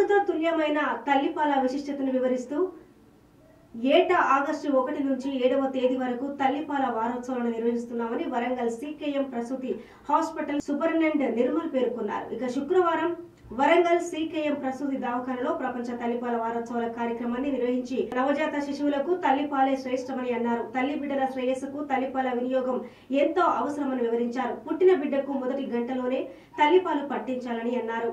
అమృత తుల్యమైన తల్లిపాల విశిష్టతను వివరిస్తూ ఏటా ఆగస్టు 1 నుంచి 7వ తేదీ వరకు తల్లిపాల వారోత్సవాలను నిర్వహిస్తున్నామని వరంగల్ సీకేఎం ప్రసూతి హాస్పిటల్ సూపరింటెండెంట్ నిర్మల్ పేర్కొన్నారు. ఇక శుక్రవారం వరంగల్ సీకేఎం ప్రసూతి దవాఖానలో ప్రపంచ తల్లిపాల వారోత్సవాల కార్యక్రమాన్ని నిర్వహించి నవజాత శిశువులకు తల్లిపాలే శ్రేష్టమని అన్నారు. తల్లి బిడ్డల శ్రేయస్సుకు తల్లిపాల వినియోగం ఎంతో అవసరమని వివరించారు. పుట్టిన బిడ్డకు మొదటి గంటలోనే తల్లిపాలు పట్టించాలని అన్నారు.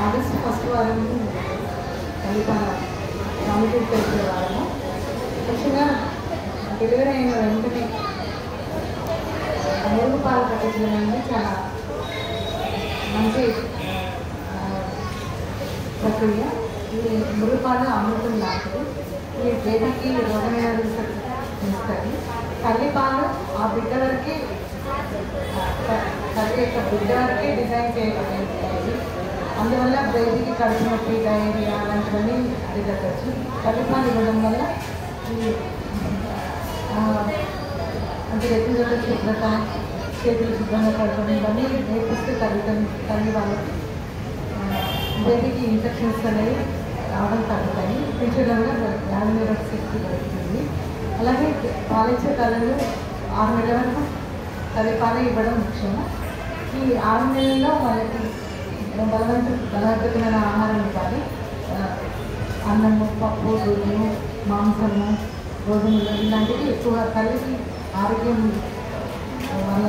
ఆగస్టు ఫస్ట్ వారం తల్లిపాల కాంపిటేట్ చేసే వారము ముఖ్యంగా డెలివరీ అయిన వెంటనే మురుగు పాలు పట్టించడం అనేది చాలా మంచి ప్రక్రియ. ఈ మురుగు పాలు అమృతం లాంటిది. ఈ బేబీకి రోగనిరోధక శక్తి ఇస్తుంది. తల్లిపాలు ఆ బిడ్డ వరకే తల్లి యొక్క బిడ్డ వరకే డిజైన్ చేయబడింది. అందువల్ల బేబీకి కడుపు నొప్పి, డయేరియా అలాంటివన్నీ అరికట్టచ్చు. తల్లిపాలు ఇవ్వడం వల్ల ఈ అంటే వ్యక్తిగత శుభ్రత, చేతులు శుభ్రంగా కడపడం ఇవన్నీ నేర్పిస్తే తల్లి వాళ్ళకి బేబీకి ఇన్ఫెక్షన్స్ అనేవి రావడం తగ్గుతాయి. ఫ్యూచర్లో కూడా వ్యాధినిరోధక శక్తి పెరుగుతుంది. అలాగే పాలిచ్చే తల్లులు 6 నెలల వరకు తల్లిపాలు ఇవ్వడం ముఖ్యము. ఈ 6 నెలల్లో వాళ్ళకి బలవర్ధకమైన ఆహారం ఇవ్వాలి. అన్నము, పప్పు, గోధుమ, మాంసము, గోధుమలు ఇలాంటివి ఎక్కువ తల్లికి ఆరోగ్యం వాళ్ళ